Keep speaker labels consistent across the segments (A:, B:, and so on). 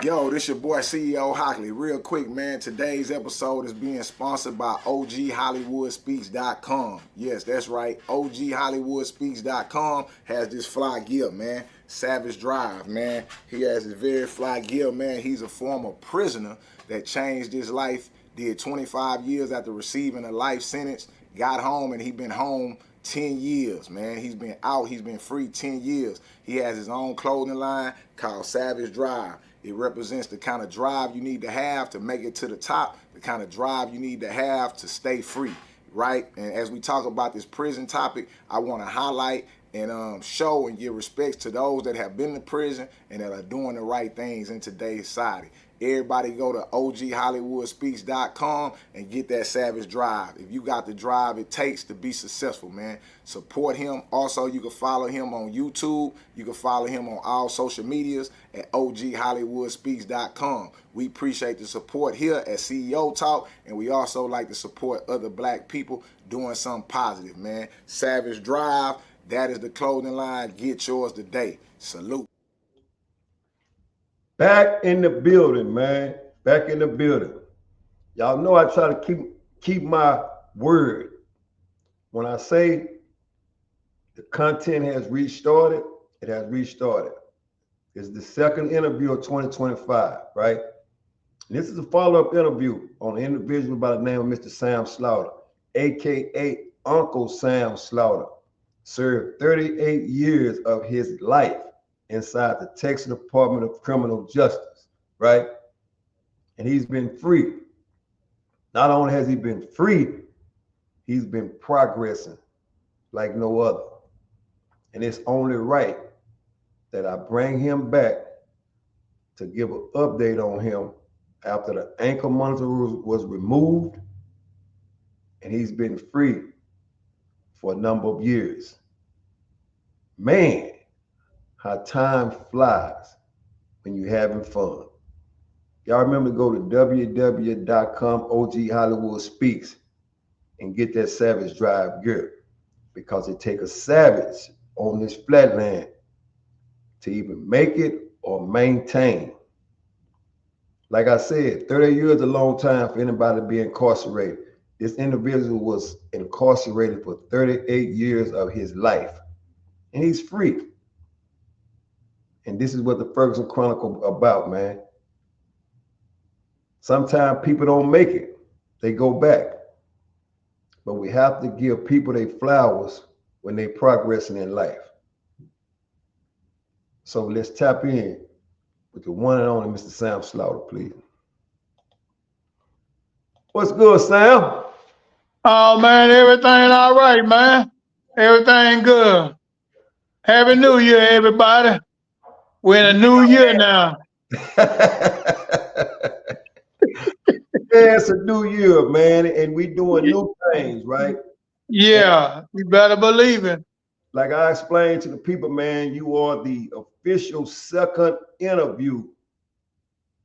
A: Yo, this your boy CEO Hockley. Real quick, man, today's episode is being sponsored by OGHollywoodspeaks.com. Yes, that's right. OGHollywoodspeaks.com has this fly gear, man. Savage Drive, man. He has this very fly gear, man. He's a former prisoner that changed his life, did 25 years after receiving a life sentence, got home, and he been home 10 years, man. He's been out, he's been free 10 years. He has his own clothing line called Savage Drive. It represents the kind of drive you need to have to make it to the top, the kind of drive you need to have to stay free, right? And as we talk about this prison topic, I want to highlight and show and give respects to those that have been to prison and that are doing the right things in today's society. Everybody go to OGHollywoodspeaks.com and get that Savage Drive. If you got the drive it takes to be successful, man, support him. Also, you can follow him on YouTube. You can follow him on all social medias at OGHollywoodspeaks.com. We appreciate the support here at CEO Talk, and we also like to support other black people doing something positive, man. Savage Drive, that is the clothing line. Get yours today. Salute.
B: Back in the building, man. Back in the building. Y'all know I try to keep my word. When I say the content has restarted, it has restarted. It's the second interview of 2025, right? And this is a follow-up interview on an individual by the name of Mr. Sam Slaughter, aka Uncle Sam Slaughter. Served 38 years of his life inside the Texas Department of Criminal Justice, right? And he's been free. Not only has he been free, he's been progressing like no other. And it's only right that I bring him back to give an update on him after the ankle monitor was removed and he's been free for a number of years. Man, how time flies when you're having fun. Y'all remember to go to www.com OG Hollywood Speaks and get that Savage Drive gear, because it takes a savage on this flatland to even make it or maintain. Like I said, 30 years is a long time for anybody to be incarcerated. This individual was incarcerated for 38 years of his life, and he's free. And this is what the Ferguson Chronicle about, man. Sometimes people don't make it. They go back. But we have to give people their flowers when they progressing in life. So let's tap in with the one and only Mr. Sam Slaughter, please. What's good, Sam?
C: Oh, man, everything all right, man. Everything good. Happy New Year, everybody. We're in a new year now.
B: Yeah, it's a new year, man, and we doing new things, right?
C: Yeah, you better believe it.
B: Like I explained to the people, man, you are the official second interview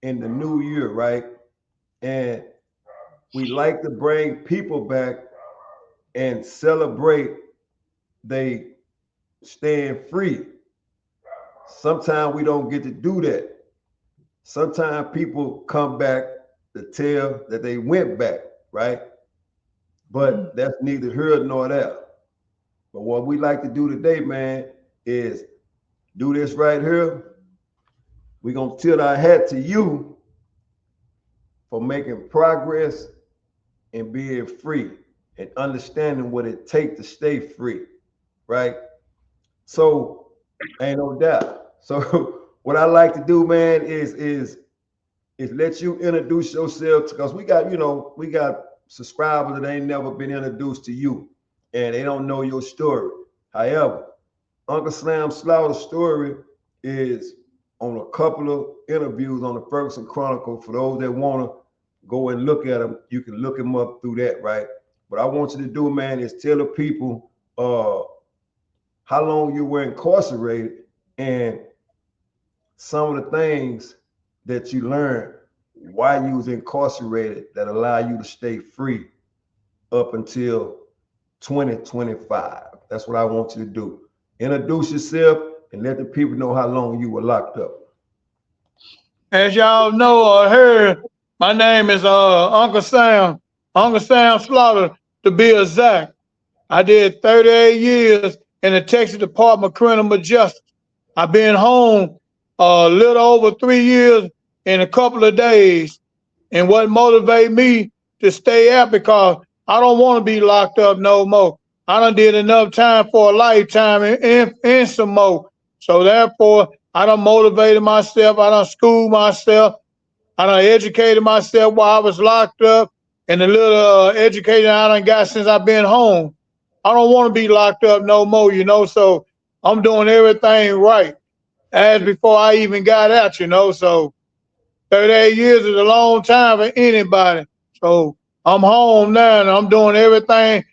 B: in the new year, right? And we like to bring people back and celebrate they staying free. Sometimes we don't get to do that. Sometimes people come back to tell that they went back, right? But that's neither here nor there. But what we like to do today, man, is do this right here. We're going to tilt our hat to you for making progress and being free and understanding what it takes to stay free, right? So ain't no doubt. So what I like to do, man, is let you introduce yourself, because we got subscribers that ain't never been introduced to you and they don't know your story. However, Uncle Sam Slaughter's story is on a couple of interviews on the Ferguson Chronicle. For those that want to go and look at them, you can look him up through that, right? What I want you to do, man, is tell the people how long you were incarcerated and some of the things that you learned while you was incarcerated that allow you to stay free up until 2025. That's what I want you to do. Introduce yourself and let the people know how long you were locked up.
C: As y'all know or heard, my name is Uncle Sam Slaughter, to be exact. I did 38 years in the Texas Department of Criminal Justice. I've been home a little over 3 years in a couple of days. And what motivated me to stay out, because I don't want to be locked up no more. I done did enough time for a lifetime and some more. So therefore, I done motivated myself. I done schooled myself. I done educated myself while I was locked up. And the little education I done got since I've been home. I don't want to be locked up no more, you know. So I'm doing everything right as before I even got out, you know. So 38 years is a long time for anybody. So I'm home now and I'm doing everything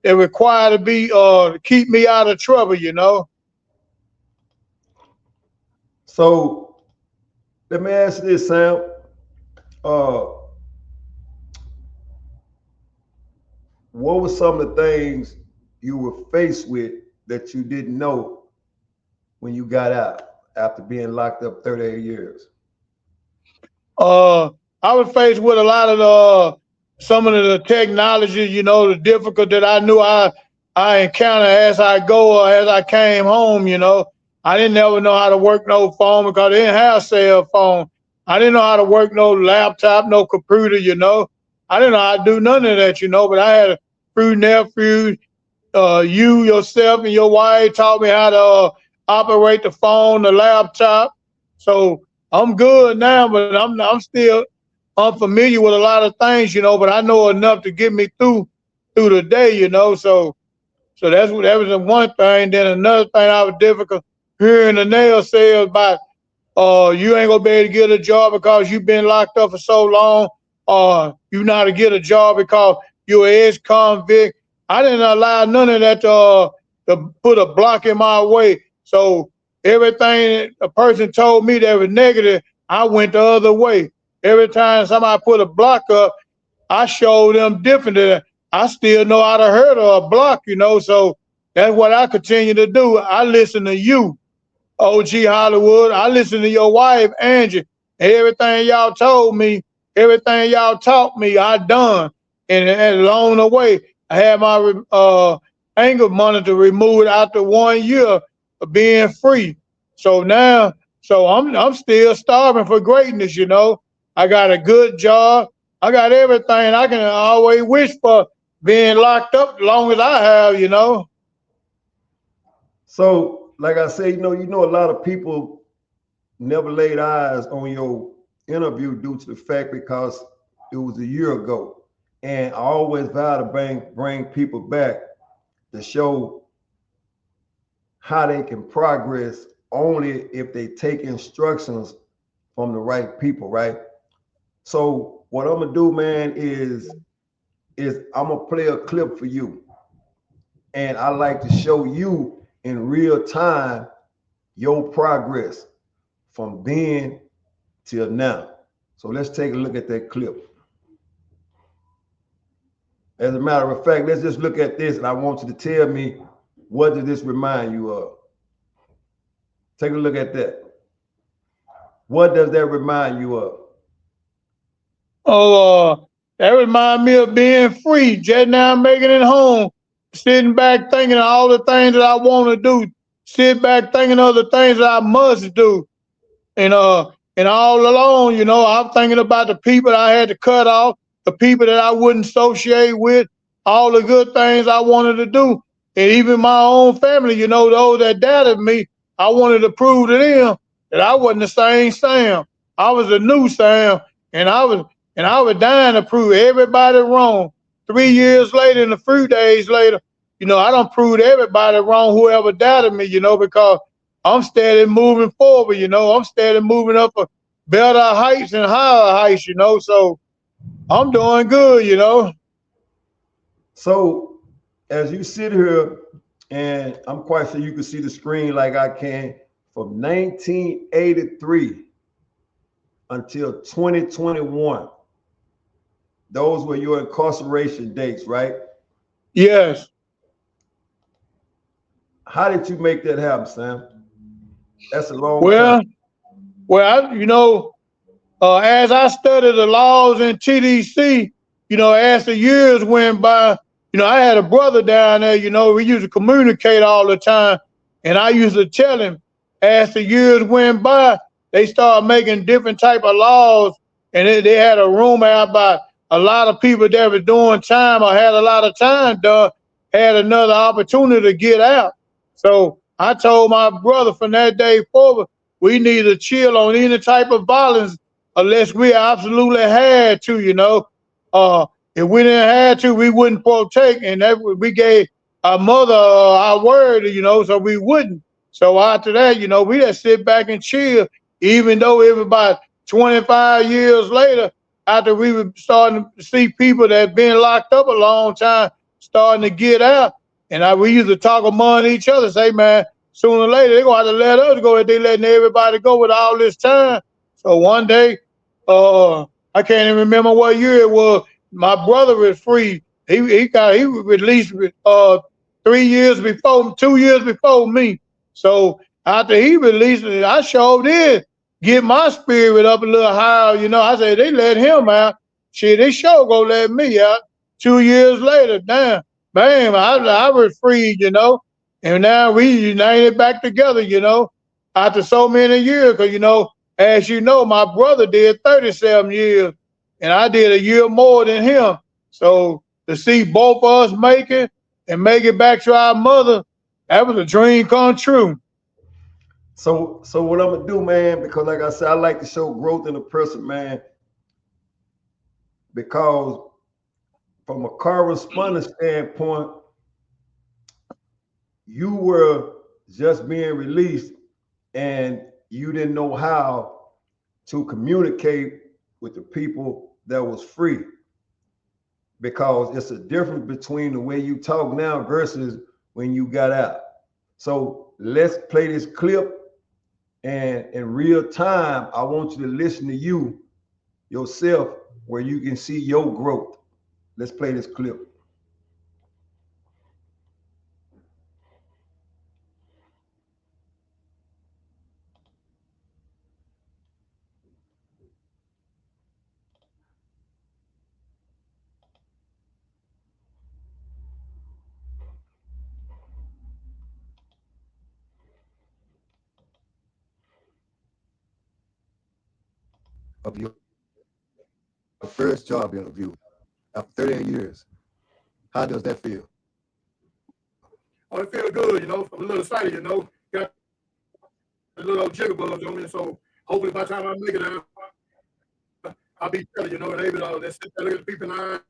C: that required to be to keep me out of trouble, you know.
B: So let me ask you this, Sam. What were some of the things you were faced with that you didn't know when you got out after being locked up 38 years?
C: I was faced with a lot of some of the technology, you know, the difficult that I knew I encountered as I go or as I came home, you know. I didn't ever know how to work no phone because I didn't have cell phone. I didn't know how to work no laptop, no computer, you know. I didn't know how to do none of that, you know, but I had a few nephews, you yourself and your wife taught me how to operate the phone, the laptop. So I'm good now, but I'm still unfamiliar with a lot of things, you know. But I know enough to get me through the day, you know. So that was the one thing. Then another thing I was difficult hearing the nail sales about you ain't gonna be able to get a job because you've been locked up for so long, or you not to get a job because you're an ex-convict. I didn't allow none of that to put a block in my way. So everything a person told me that was negative, I went the other way. Every time somebody put a block up, I showed them different. I still know how to hurt a block, you know. So that's what I continue to do. I listen to you. OG Hollywood. I listened to your wife, Angie. Everything y'all told me, everything y'all taught me, I done. And along the way, I had my anger monitor removed after 1 year of being free. So now, I'm still starving for greatness, you know. I got a good job. I got everything I can always wish for, being locked up as long as I have, you know.
B: So, like I said, you know, a lot of people never laid eyes on your interview due to the fact because it was a year ago. And I always vow to bring people back to show how they can progress only if they take instructions from the right people, right? So what I'm gonna do, man, is I'm gonna play a clip for you. And I like to show you in real time your progress from then till now. So let's take a look at that clip. As a matter of fact, let's just look at this and I want you to tell me, what does this remind you of? Take a look at that. What does that remind you of?
C: Oh, that remind me of being free, just now making it home, sitting back thinking of all the things that I want to do, sit back thinking of the things that I must do. And all along, you know, I'm thinking about the people I had to cut off, the people that I wouldn't associate with, all the good things I wanted to do. And even my own family, you know, those that doubted me, I wanted to prove to them that I wasn't the same Sam. I was a new Sam, and I was dying to prove everybody wrong. 3 years later and a few days later, you know, I done proved everybody wrong, whoever doubted me, you know, because I'm steady moving forward, you know. I'm steady moving up a better heights and higher heights, you know. So I'm doing good, you know.
B: So as you sit here, and I'm quite sure you can see the screen like I can, from 1983 until 2021, those were your incarceration dates, right?
C: Yes.
B: How did you make that happen, Sam? That's a long
C: Well,
B: time.
C: as I studied the laws in TDC, as the years went by, I had a brother down there, we used to communicate all the time. And I used to tell him, as the years went by, they started making different type of laws. And they had a rumor about a lot of people that were doing time or had a lot of time done, had another opportunity to get out. So I told my brother from that day forward, we need to chill on any type of violence unless we absolutely had to. If we didn't have to, we wouldn't partake, and that we gave our mother our word, so we wouldn't. So after that, we just sit back and chill, even though it was about 25 years later, after we were starting to see people that had been locked up a long time starting to get out, and we used to talk among each other, say, man, sooner or later they're gonna have to let us go if they letting everybody go with all this time. So one day, I can't even remember what year it was. My brother was free. He was released 2 years before me. So after he released it, I sure did get my spirit up a little higher. I said they let him out. Shit, they sure gonna let me out. 2 years later, damn, bam, I was free. And now we united back together. After so many years, because as you know, my brother did 37 years, and I did a year more than him. So to see both of us make it and make it back to our mother, that was a dream come true.
B: So what I'm gonna do, man, because like I said, I like to show growth in a person, man, because from a correspondence standpoint, you were just being released and you didn't know how to communicate with the people that was free, because it's a difference between the way you talk now versus when you got out. So let's play this clip, and in real time, I want you to listen to you yourself where you can see your growth. Let's play this clip. Of your first job interview after 38 years. How does that feel?
D: Oh, it feels good, I'm a little excited, got a little jigger buzz on me, so hopefully by the time I make it, I'll be better, and able to let's sit there, look at the people in the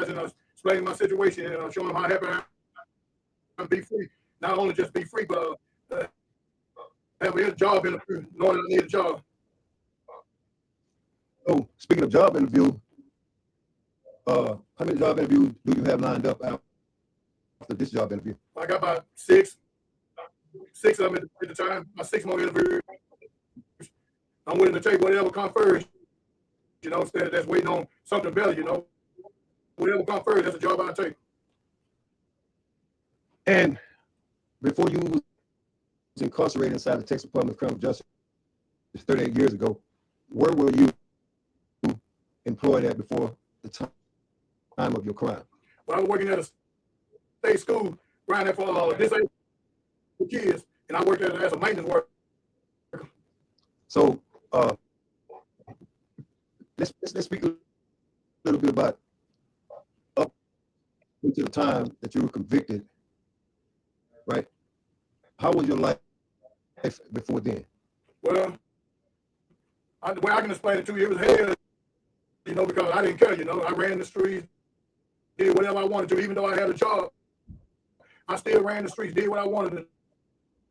D: eyes and explain my situation and show them how happy I am to be free. Not only just be free, but have a job interview, knowing I need a job.
B: Oh, speaking of job interview, how many job interviews do you have lined up after this job interview?
D: I got about six of them at the time. My 6 more interviews. I'm willing to take whatever comes first. Instead of just waiting on something better. Whatever comes first, that's a job I take.
B: And before you was incarcerated inside the Texas Department of Criminal Justice 38 years ago, where were you employed at before the time of your crime?
D: Well, I was working at a state school, around there for disabled kids, and I worked as a maintenance worker.
B: So let's speak a little bit about up until the time that you were convicted, right? How was your life before then?
D: Well, the way I can explain it to you, it was hell, because I didn't care, I ran the streets, did whatever I wanted to, even though I had a job. I still ran the streets, did what I wanted to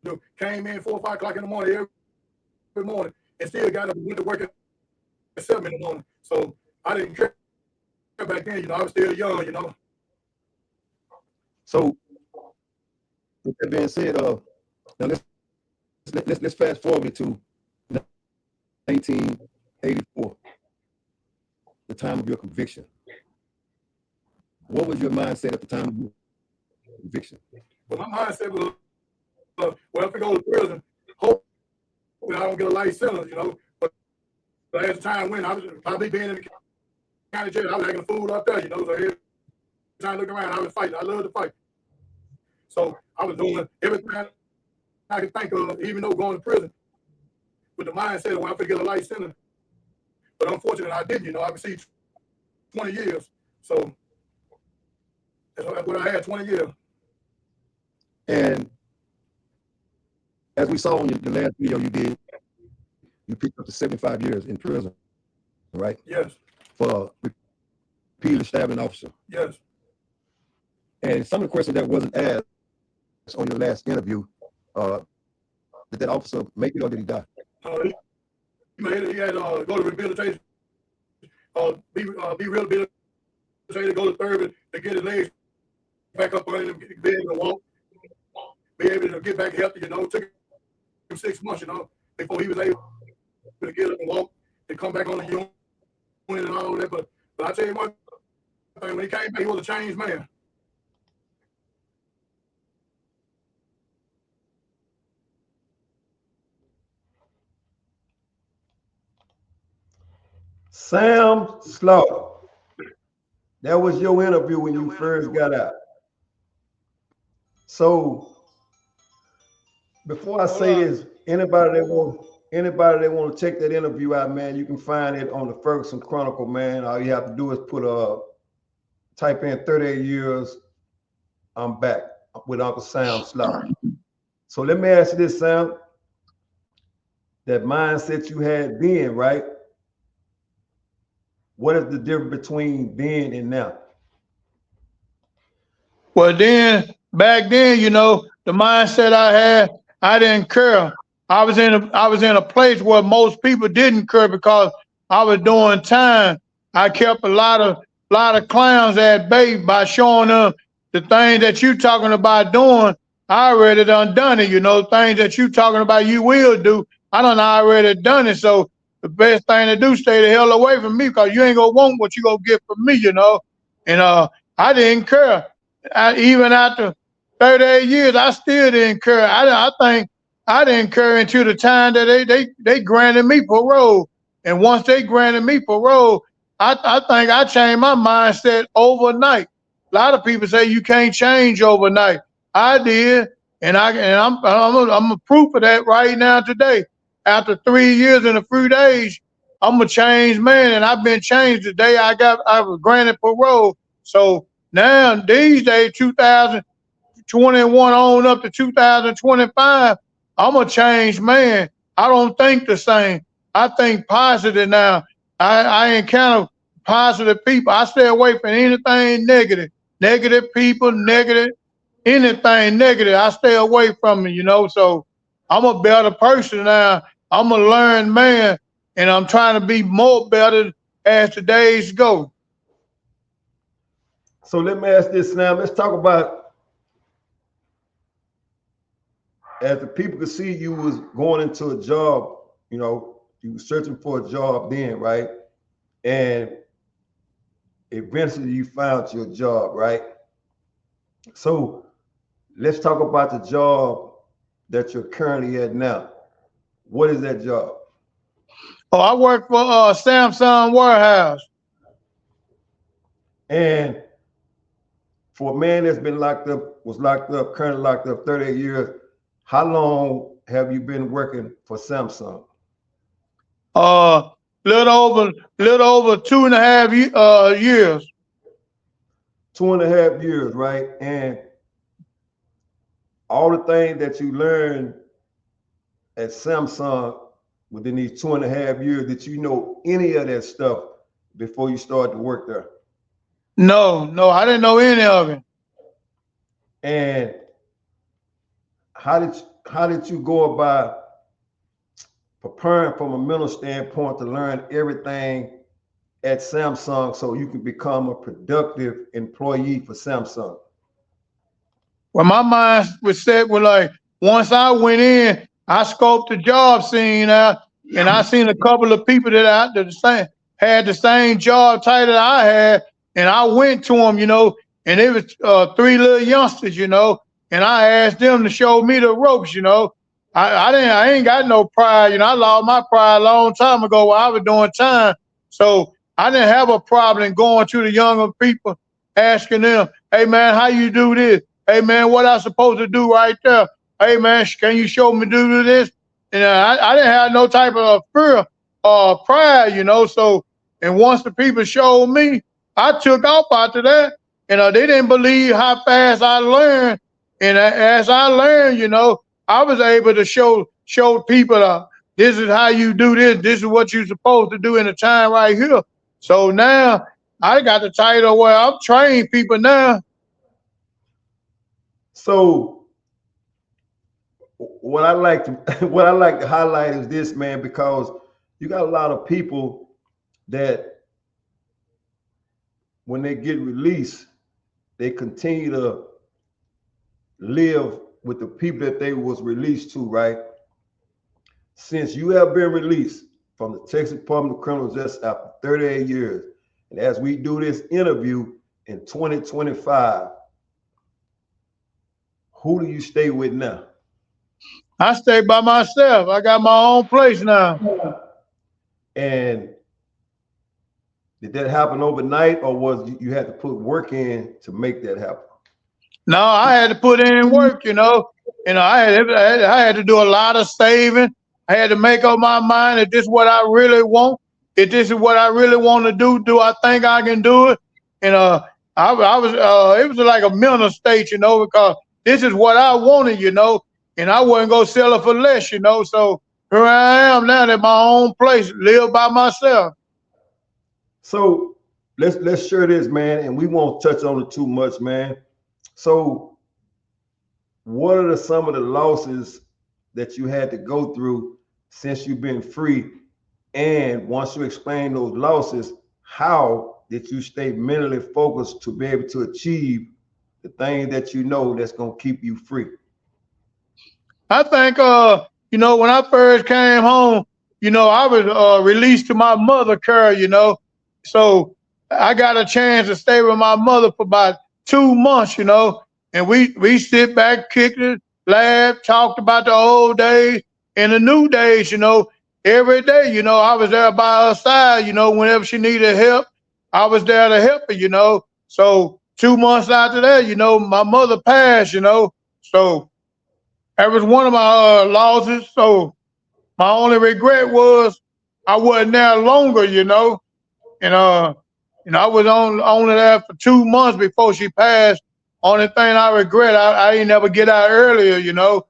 D: do. Came in 4 or 5 o'clock in the morning every morning, and still got up and went to work at 7 in the morning. So I didn't care back then, I was still young,
B: So with that being said, now let's fast forward to 1984, the time of your conviction. What was your mindset at the time of your conviction?
D: But my mindset was, well, if I go to prison, hopefully I don't get a life sentence, you know. But as time went, I was probably being in the county jail. I was acting a fool up there, you know. So every time I look around, I was fighting. I love to fight. So I was doing everything I could think of, even though going to prison, with the mindset of when I could get a life sentence. But unfortunately, I didn't, you know. I received 20 years. So that's what I had, 20 years.
B: And as we saw in the last video you did, you picked up to 75 years in prison, right?
D: Yes.
B: For repeatedly stabbing an officer.
D: Yes.
B: And some of the questions that wasn't asked on your last interview, did that officer make it or did he die?
D: He had to go to rehabilitation, be rehabilitated, go to therapy to get his legs back up on him, be able to walk, be able to get back healthy, you know. It took him 6 months, you know, before he was able to get up and walk and come back on the unit and all that. But I tell you one thing, when he came back, he was a changed man.
B: Sam Slaughter. That was your interview when you first got out. So before I say this, anybody that want to check that interview out, man, you can find it on the Ferguson Chronicle, man. All you have to do is type in 38 years, I'm back with Uncle Sam Slaughter. So let me ask you this, Sam. That mindset you had then, right? What is the difference between then and now?
C: Well, back then, you know, the mindset I had, I didn't care. I was in a place where most people didn't care because I was doing time. I kept a lot of clowns at bay by showing them the things that you talking about doing. I already done it, you know, things that you talking about you will do. I done already done it. So the best thing to do, stay the hell away from me because you ain't gonna want what you gonna get from me, you know. And I didn't care. Even after 38 years, I still didn't care. I think I didn't care until the time that they granted me parole. And once they granted me parole, I think I changed my mindset overnight. A lot of people say you can't change overnight. I did, and I'm a proof of that right now today. After 3 years and a few days, I'm a changed man, and I've been changed the day I was granted parole. So now these days, 2021 on up to 2025, I'm a changed man. I don't think the same. I think positive now. I encounter positive people. I stay away from anything negative. Negative people, negative, anything negative. I stay away from it, you know. So I'm a better person now. I'm a learned man, and I'm trying to be more better as the days go.
B: So let me ask this now. Let's talk about, as the people could see you was going into a job, you know, you were searching for a job then, right? And eventually you found your job, right? So let's talk about the job that you're currently at now. What is that job?
C: Oh, I work for Samsung Warehouse.
B: And for a man that's been currently locked up 38 years, how long have you been working for Samsung?
C: Little over 2.5 years.
B: 2.5 years, right? And all the things that you learned at Samsung within these 2.5 years, did you know any of that stuff before you started to work there?
C: No, I didn't know any of it.
B: And how did you go about preparing from a mental standpoint to learn everything at Samsung so you can become a productive employee for Samsung?
C: Well, my mind was set with like, once I went in, I scoped the job scene out, and I seen a couple of people that had the same job title I had, and I went to them, you know, and it was 3 little youngsters, you know, and I asked them to show me the ropes, you know. I ain't got no pride, you know. I lost my pride a long time ago while I was doing time. So I didn't have a problem going to the younger people, asking them, hey man, how you do this? Hey man, what I supposed to do right there? Hey man, can you show me do this? And I didn't have no type of fear or pride, you know. So, and once the people showed me, I took off after that. And they didn't believe how fast I learned. And as I learned, you know, I was able to show people this is how you do this. This is what you're supposed to do in the time right here. So now I got the title where I'm training people now.
B: So what I like to what I like to highlight is this, man, because you got a lot of people that when they get released, they continue to live with the people that they was released to, right? Since you have been released from the Texas Department of Criminal Justice after 38 years, and as we do this interview in 2025, who do you stay with now?
C: I stay by myself. I got my own place now.
B: And did that happen overnight, or was you had to put work in to make that happen?
C: No, I had to put in work, you know. You know, I had to do a lot of saving. I had to make up my mind that this is what I really want. If this is what I really want to do I think I can do it? And I was it was like a mental state, you know, because this is what I wanted, you know, and I wasn't gonna sell it for less, you know. So here I am now at my own place, live by myself.
B: So let's share this, man, and we won't touch on it too much, man. So what are some of the losses that you had to go through since you've been free? And once you explain those losses, how did you stay mentally focused to be able to achieve the thing that you know that's going to keep you free?
C: I think you know, when I first came home, you know, I was released to my mother care, you know. So I got a chance to stay with my mother for about 2 months, you know, and we sit back, kicked it, laughed, talked about the old days and the new days, you know. Every day, you know, I was there by her side, you know, whenever she needed help, I was there to help her, you know. So 2 months after that, you know, my mother passed, you know. So that was one of my losses. So my only regret was I wasn't there longer, you know. And I was only there for 2 months before she passed. Only thing I regret, I didn't ever get out earlier, you know.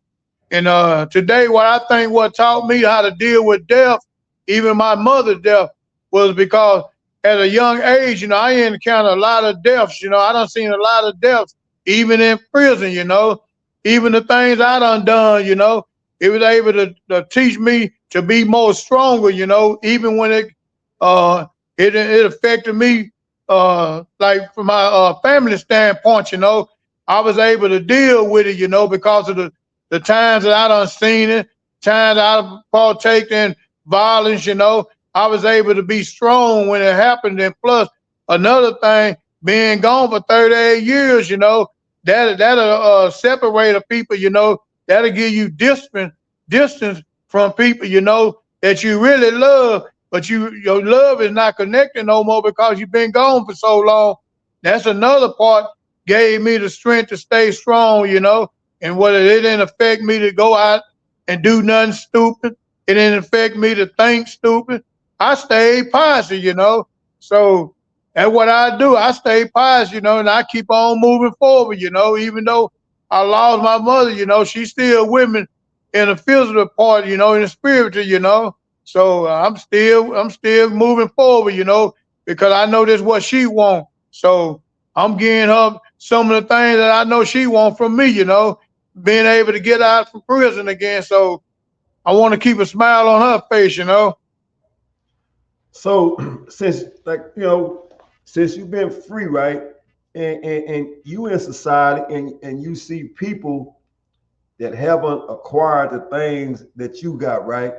C: And today, what I think what taught me how to deal with death, even my mother's death, was because at a young age, you know, I encountered a lot of deaths. You know, I done seen a lot of deaths, even in prison. You know, even the things I done, you know, it was able to teach me to be more stronger. You know, even when uh, it affected me, like from my family standpoint. You know, I was able to deal with it. You know, because of the times that I done seen it, times I partaked in violence, you know, I was able to be strong when it happened. And plus, another thing, being gone for 38 years, you know, that'll separate a people, you know, that'll give you distance from people, you know, that you really love, but your love is not connected no more because you've been gone for so long. That's another part gave me the strength to stay strong, you know, and whether it didn't affect me to go out and do nothing stupid, it didn't affect me to think stupid. I stayed positive, you know. So that's what I do. I stay positive, you know, and I keep on moving forward, you know, even though I lost my mother, you know, she's still with me in the physical part, you know, in the spiritual, you know. So I'm still moving forward, you know, because I know this is what she wants. So I'm getting her some of the things that I know she wants from me, you know, being able to get out from prison again. So I want to keep a smile on her face, you know.
B: So since since you've been free, right? And you in society and you see people that haven't acquired the things that you got, right?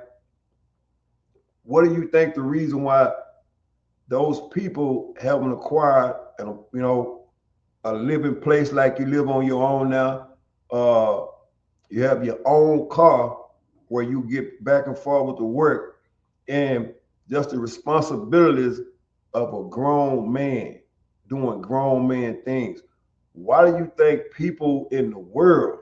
B: What do you think the reason why those people haven't acquired a living place like you live on your own now, You have your own car where you get back and forth to work, and just the responsibilities of a grown man doing grown man things. Why do you think people in the world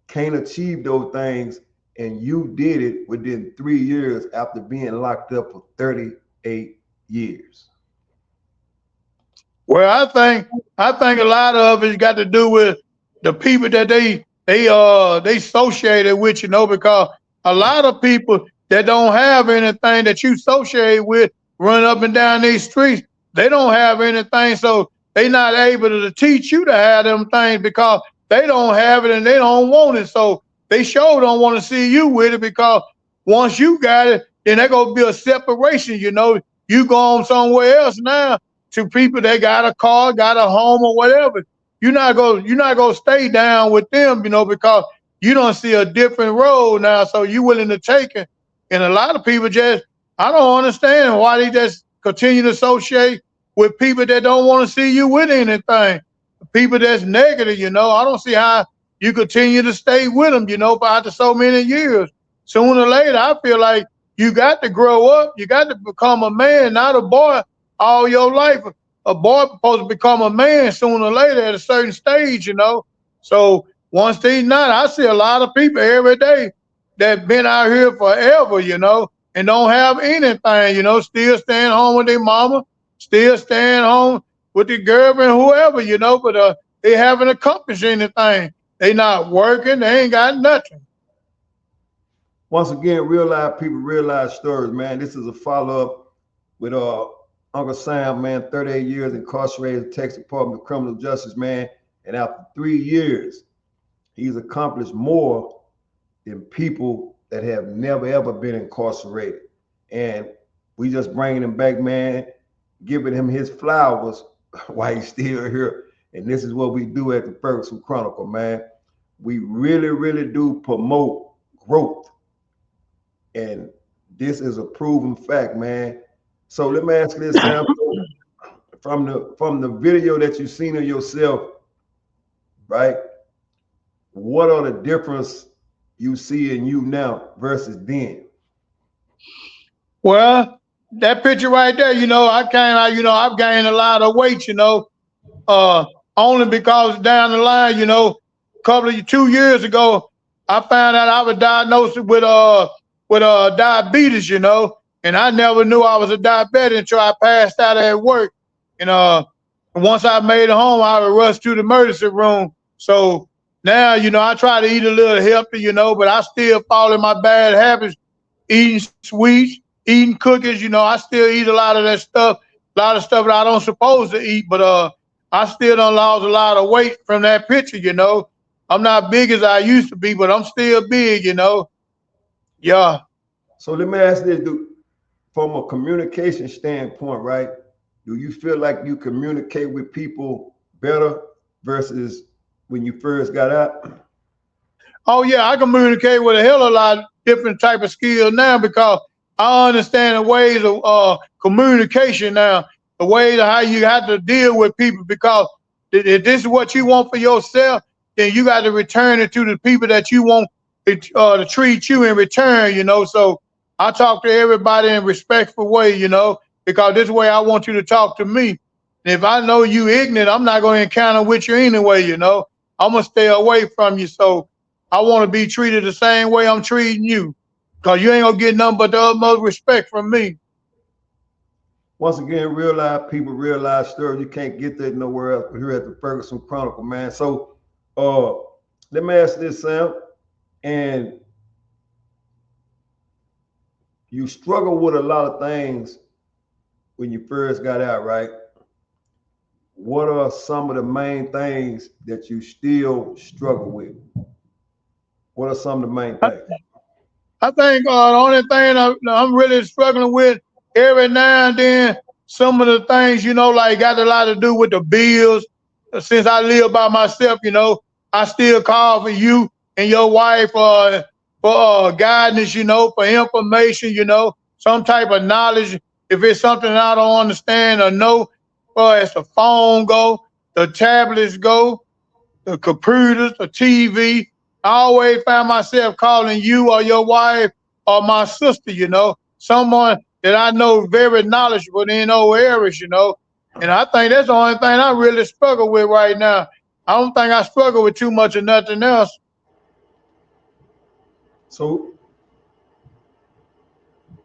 B: can't achieve those things and you did it within 3 years after being locked up for 38 years?
C: Well, I think a lot of it's got to do with the people that they associated with, because a lot of people that don't have anything that you associate with run up and down these streets. They don't have anything, so they not able to teach you to have them things because they don't have it and they don't want it. So they sure don't want to see you with it, because once you got it, then there gonna be a separation. You go on somewhere else now to people that got a car, got a home, or whatever. You're not gonna stay down with them, because you don't see a different road now, so you willing to take it. And a lot of people just, I don't understand why they just continue to associate with people that don't want to see you with anything. People that's negative, I don't see how you continue to stay with them, for after so many years. Sooner or later, I feel like you got to grow up. You got to become a man, not a boy all your life. A boy supposed to become a man sooner or later at a certain stage. So once they not, I see a lot of people every day that been out here forever, and don't have anything, still staying home with their mama, still staying home with the girlfriend, whoever, but they haven't accomplished anything. They not working, they ain't got nothing.
B: Once again, real life people, real life stories, man. This is a follow-up with Uncle Sam, man, 38 years incarcerated in the Texas Department of Criminal Justice, man. And after 3 years, he's accomplished more than people that have never, ever been incarcerated. And we just bringing him back, man, giving him his flowers while he's still here. And this is what we do at the Ferguson Chronicle, man. We really, really do promote growth. And this is a proven fact, man. So let me ask you this, Sam. From the video that you've seen of yourself, right? What are the difference you see in you now versus then?
C: Well, that picture right there, I've gained a lot of weight, only because down the line, couple of 2 years ago, I found out I was diagnosed with diabetes, and I never knew I was a diabetic until I passed out at work. And once I made it home, I would rush to the emergency room. So now, I try to eat a little healthy, but I still fall in my bad habits, eating sweets, eating cookies. I still eat a lot of that stuff, a lot of stuff that I don't supposed to eat, but I still done lost a lot of weight from that picture, I'm not big as I used to be, but I'm still big, Yeah.
B: So let me ask this, from a communication standpoint, right? Do you feel like you communicate with people better versus when you first got out?
C: Oh yeah, I communicate with a hell of a lot of different type of skills now, because I understand the ways of communication now, the ways of how you have to deal with people, because if this is what you want for yourself, then you got to return it to the people that you want to treat you in return, So I talk to everybody in a respectful way, because this way I want you to talk to me. And if I know you ignorant, I'm not going to encounter with you anyway, I'm going to stay away from you. So I want to be treated the same way I'm treating you, because you ain't going to get nothing but the utmost respect from me.
B: Once again, real life people, real life stories. You can't get that nowhere else but here at the Ferguson Chronicle, man. So let me ask this, Sam. And you struggle with a lot of things when you first got out, right? What are some of the main things that you still struggle with? What are some of the main things?
C: I think the only thing I'm really struggling with every now and then, some of the things, like got a lot to do with the bills. Since I live by myself, I still call for you and your wife for guidance, for information, some type of knowledge. If it's something I don't understand or know, as the phone go, the tablets go, the computers, the TV. I always found myself calling you or your wife or my sister, you know, someone that I know very knowledgeable in those areas, you know. And I think that's the only thing I really struggle with right now. I don't think I struggle with too much of nothing else.
B: So,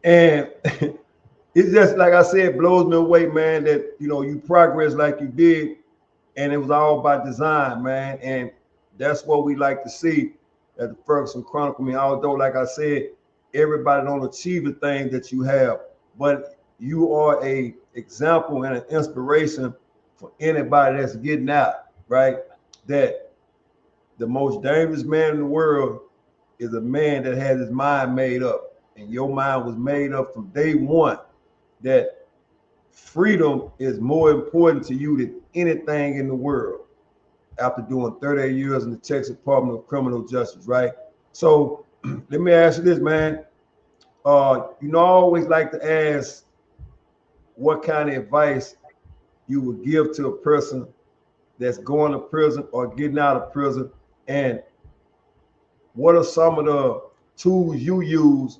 B: and it's just like I said, blows me away, man, that you progress like you did, and it was all by design, man. And that's what we like to see at the Ferguson Chronicle. I mean, although, like I said, everybody don't achieve the thing that you have, but you are a example and an inspiration for anybody that's getting out, right? That the most dangerous man in the world is a man that has his mind made up. And your mind was made up from day one that freedom is more important to you than anything in the world after doing 38 years in the Texas Department of Criminal Justice, right? So let me ask you this, man. I always like to ask what kind of advice you would give to a person that's going to prison or getting out of prison, and what are some of the tools you use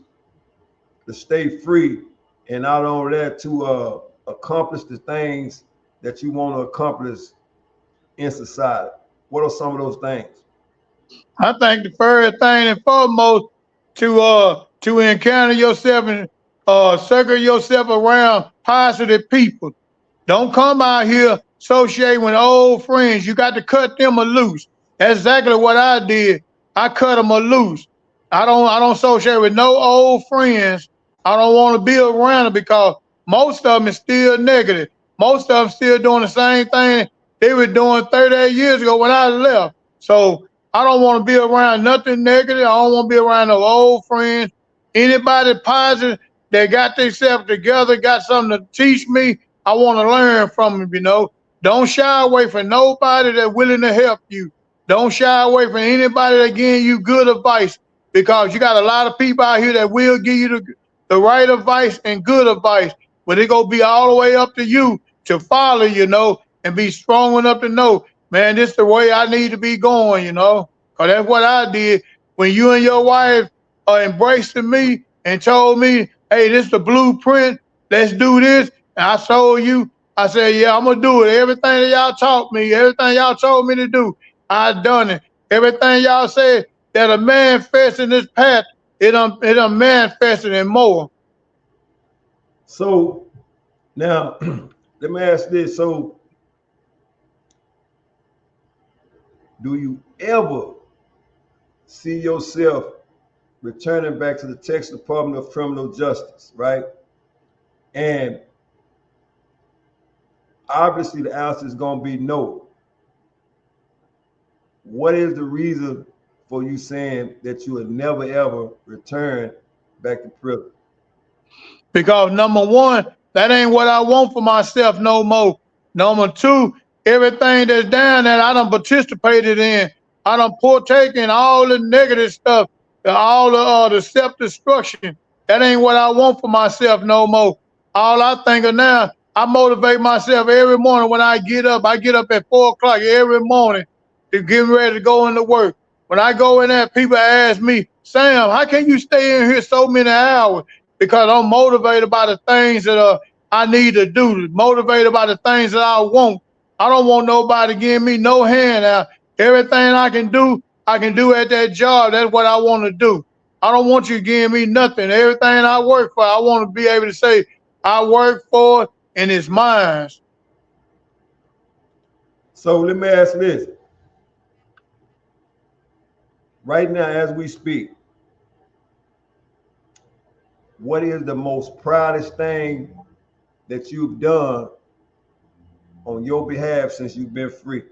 B: to stay free, and not only that, to accomplish the things that you want to accomplish in society? What are some of those things?
C: I think the first thing and foremost to encounter yourself and circle yourself around positive people. Don't come out here associating with old friends. You got to cut them a loose. That's exactly what I did. I cut them a loose. I don't associate with no old friends. I don't want to be around them because most of them is still negative. Most of them still doing the same thing they were doing 38 years ago when I left. So I don't want to be around nothing negative. I don't want to be around no old friends. Anybody positive that got themselves together, got something to teach me, I want to learn from them, you know. Don't shy away from nobody that's willing to help you. Don't shy away from anybody that giving you good advice, because you got a lot of people out here that will give you the right advice and good advice, but it gonna be all the way up to you to follow, you know, and be strong enough to know, man, this is the way I need to be going, you know. Cause that's what I did when you and your wife embraced me and told me, hey, this is the blueprint. Let's do this. And I told you, I said, yeah, I'm gonna do it. Everything that y'all taught me, everything y'all told me to do, I done it. Everything y'all said that a manifest in this path, it manifested and more.
B: So now let me ask this. So do you ever see yourself returning back to the Texas Department of Criminal Justice, right? And obviously the answer is going to be no. What is the reason for you saying that you would never ever return back to prison?
C: Because number one, that ain't what I want for myself no more. Number two, everything that's down there, I done participated in. I done partake in all the negative stuff, all the self-destruction. That ain't what I want for myself no more. All I think of now, I motivate myself every morning when I get up. I get up at 4 o'clock every morning to get ready to go into work. When I go in there, people ask me, Sam, how can you stay in here so many hours? Because I'm motivated by the things that I need to do, motivated by the things that I want. I don't want nobody giving me no handout. Everything I can do at that job. That's what I want to do. I don't want you giving me nothing. Everything I work for, I want to be able to say, I work for it and it's mine.
B: So let me ask this. Right now, as we speak, what is the most proudest thing that you've done on your behalf since you've been free?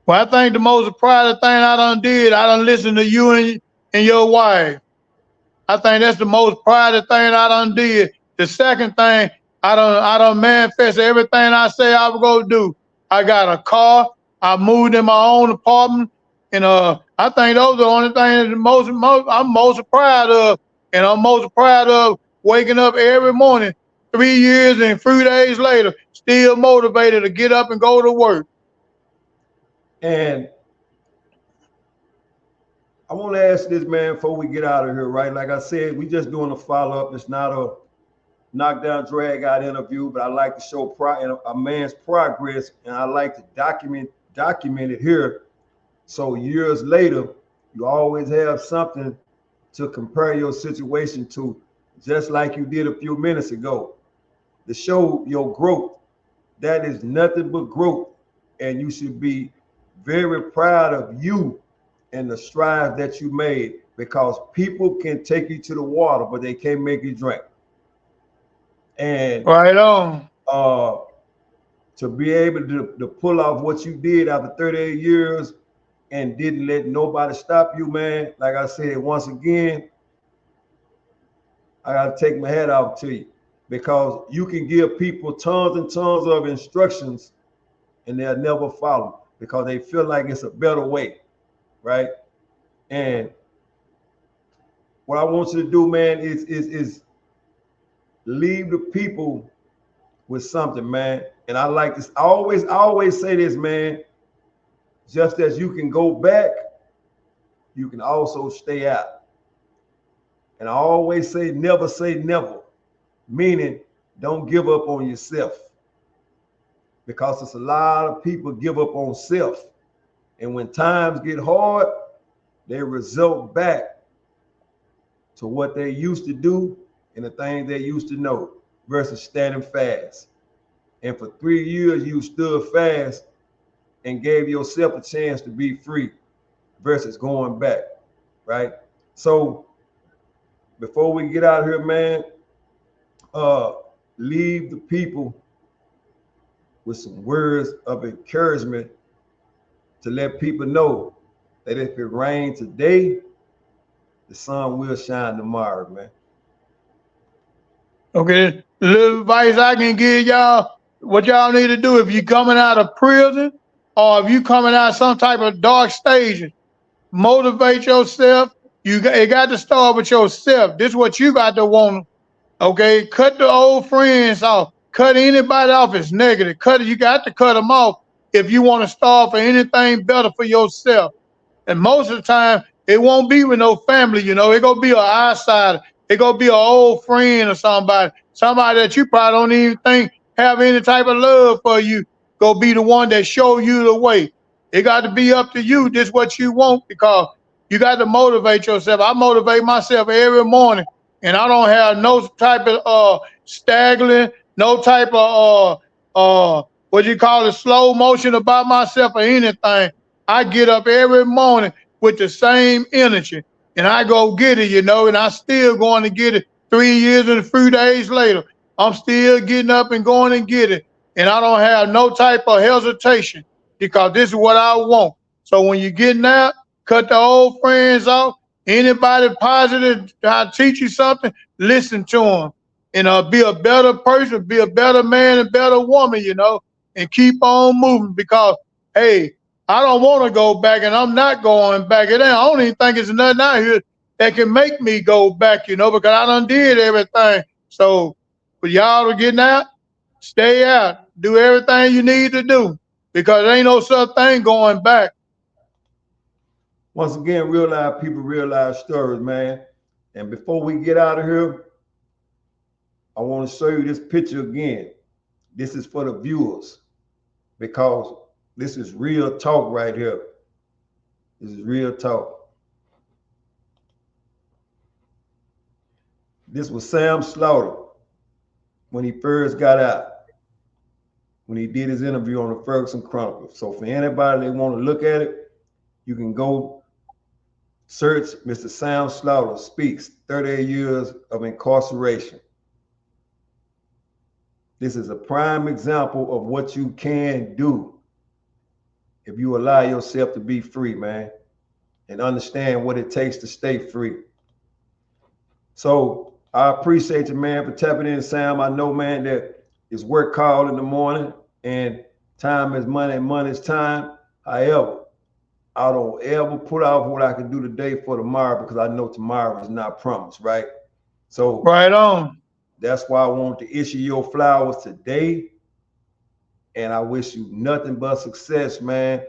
C: Well, I think the most proud thing I done listened to you and your wife. I think that's the most proud thing I done did. The second thing, I done manifested everything I say I was gonna do. I got a car. I moved in my own apartment, and I think those are the only things I'm most proud of. And I'm most proud of waking up every morning, 3 years and 3 days later, still motivated to get up and go to work.
B: And I want to ask this, man, before we get out of here, right? Like I said, we just doing a follow-up. It's not a knockdown, drag out interview, but I like to show a man's progress, and I like to document it here. So years later, you always have something to compare your situation to, just like you did a few minutes ago, to show your growth. That is nothing but growth, and you should be very proud of you and the strides that you made, because people can take you to the water, but they can't make you drink. And
C: Right on.
B: To be able to pull off what you did after 38 years and didn't let nobody stop you, man. Like I said, once again, I got to take my hat off to you, because you can give people tons and tons of instructions and they'll never follow because they feel like it's a better way, right? And what I want you to do, man, is leave the people with something, man. And I like this. I always say this, man. Just as you can go back, you can also stay out. And I always say never, meaning don't give up on yourself, because it's a lot of people give up on self. And when times get hard, they result back to what they used to do and the things they used to know versus standing fast. And for 3 years, you stood fast and gave yourself a chance to be free versus going back, right? So before we get out of here, man, leave the people with some words of encouragement to let people know that if it rains today, the sun will shine tomorrow, man.
C: Okay, the little advice I can give y'all, what y'all need to do if you coming out of prison or if you coming out of some type of dark stage, motivate yourself. It got to start with yourself. This is what you got to want. Okay, cut the old friends off. Cut anybody off as negative. You got to cut them off if you want to start for anything better for yourself. And most of the time, it won't be with no family, you know. It gonna be an outsider. It gonna be an old friend or somebody that you probably don't even think have any type of love for you. Go be the one that show you the way. It got to be up to you. This what you want, because you got to motivate yourself. I motivate myself every morning, and I don't have no type of staggering, no type of what you call it, slow motion about myself or anything. I get up every morning with the same energy and I go get it, you know, and I still going to get it 3 years and a few days later. I'm still getting up and going and get it. And I don't have no type of hesitation, because this is what I want. So when you're getting out, cut the old friends off. Anybody positive try to teach you something, listen to them. And be a better person, be a better man and better woman, you know, and keep on moving, because, hey, I don't want to go back, and I'm not going back. I don't even think there's nothing out here that can make me go back, you know, because I done did everything. So for y'all to getting out, stay out. Do everything you need to do, because there ain't no such thing going back.
B: Once again, real life people, real life stories, man. And before we get out of here, I want to show you this picture again. This is for the viewers, because this is real talk right here. This is real talk. This was Sam Slaughter when he first got out, when he did his interview on the Ferguson Chronicles. So for anybody that want to look at it, you can go search Mr. Sam Slaughter Speaks, 38 Years of Incarceration. This is a prime example of what you can do if you allow yourself to be free, man, and understand what it takes to stay free. So I appreciate you, man, for tapping in, Sam. I know, man, that it's work call in the morning and time is money and money is time. However, I don't ever put off what I can do today for tomorrow, because I know tomorrow is not promised, right? So
C: right on.
B: That's why I want to issue your flowers today. And I wish you nothing but success, man.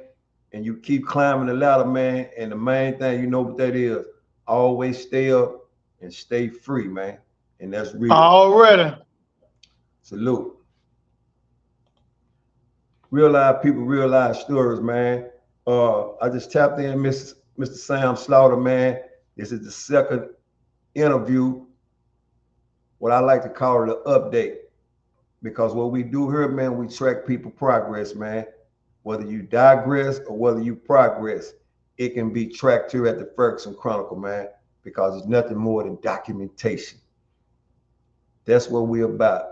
B: and you keep climbing the ladder, man. And the main thing, you know what that is, always stay up and stay free, man. And that's real.
C: Already.
B: Salute. Real life people, real life stories, man. I just tapped in Mr. Sam Slaughter, man. This is the second interview, what I like to call it an update. Because what we do here, man, we track people progress, man. Whether you digress or whether you progress, it can be tracked here at the Ferguson Chronicle, man, because it's nothing more than documentation. That's what we're about,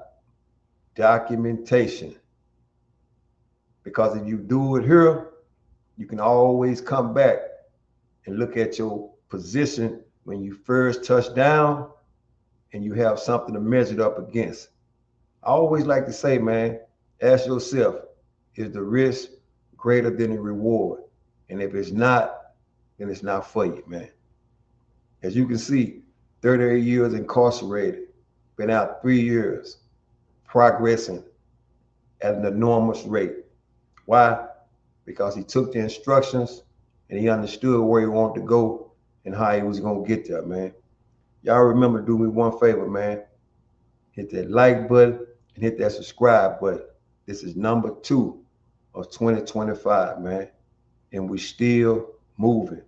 B: documentation. Because if you do it here, you can always come back and look at your position when you first touch down and you have something to measure it up against. I always like to say, man, ask yourself, is the risk greater than the reward? And if it's not, then it's not for you, man. As you can see, 38 years incarcerated, been out 3 years, progressing at an enormous rate. Why? Because he took the instructions and he understood where he wanted to go and how he was going to get there, man. Y'all remember, do me one favor, man. Hit that like button and hit that subscribe button. This is number 2 of 2025, man. And we still moving.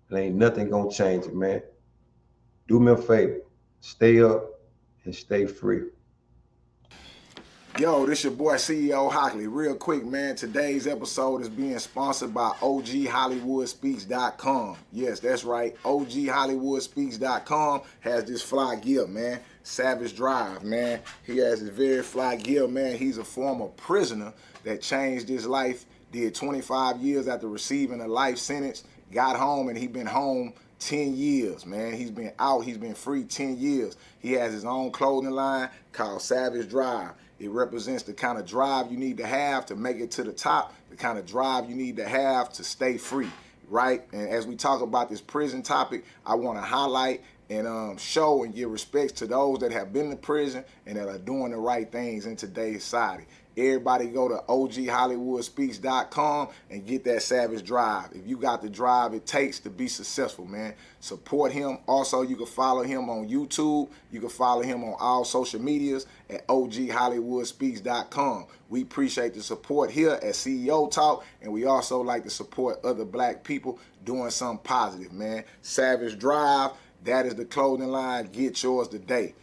B: And ain't nothing gonna change it, man. Do me a favor. Stay up and stay free.
A: Yo, this your boy CEO Hockley. Real quick, man, today's episode is being sponsored by OGHollywoodspeaks.com. Yes, that's right. OGHollywoodspeaks.com has this fly gear, man. Savage Drive, man. He has this very fly gear, man. He's a former prisoner that changed his life, did 25 years after receiving a life sentence, got home, and he been home 10 years, man. He's been out, he's been free 10 years. He has his own clothing line called Savage Drive. It represents the kind of drive you need to have to make it to the top, the kind of drive you need to have to stay free, right? And as we talk about this prison topic, I want to highlight and show and give respects to those that have been to prison and that are doing the right things in today's society. Everybody go to OGHollywoodspeaks.com and get that Savage Drive. If you got the drive it takes to be successful, man, support him. Also, you can follow him on YouTube. You can follow him on all social medias at OGHollywoodspeaks.com. We appreciate the support here at CEO Talk, and we also like to support other black people doing something positive, man. Savage Drive, that is the clothing line. Get yours today.